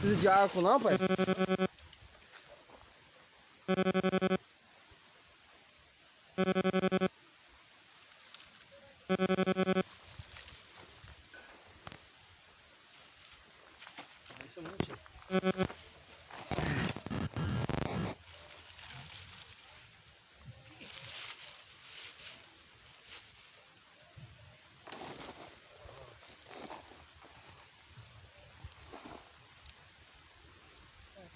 precisa de álcool não, pai? Isso é muito.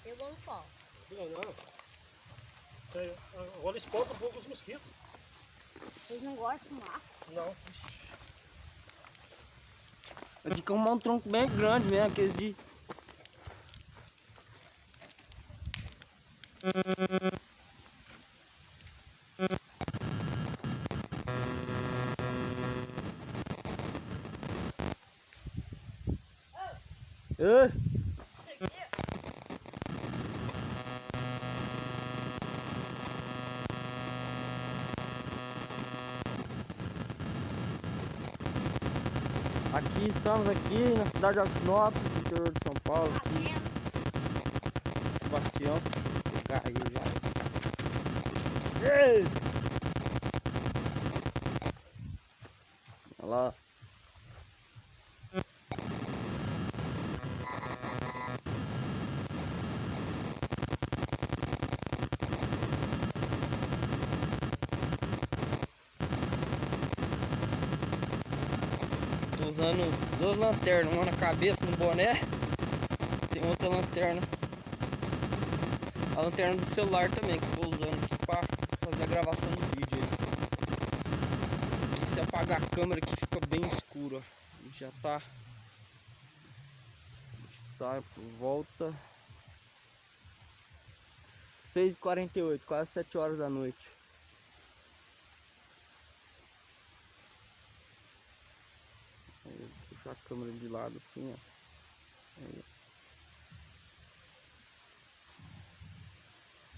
Pegou no pau. Não. Agora espanta um pouco os mosquitos. Vocês não gostam de fumaça? Não. Eu tinha que arrumar um tronco bem grande mesmo, aqueles de... Ê! Aqui estamos aqui na cidade de Altinópolis, interior de São Paulo, aqui. Sebastião caiu já. Ei! Olha lá. Tô usando duas lanternas, uma na cabeça, no boné. Tem outra lanterna, a lanterna do celular também, que eu tô usando aqui pra fazer a gravação do vídeo aí. E se apagar a câmera aqui fica bem escuro, ó. Já tá por volta 6h48, quase 7 horas da noite. Aí, vou puxar a câmera de lado assim, ó. Aí.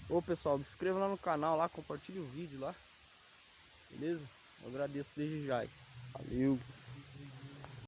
Ô pessoal, se inscreva lá no canal, lá, compartilhe o vídeo lá. Beleza? Eu agradeço desde já. Valeu!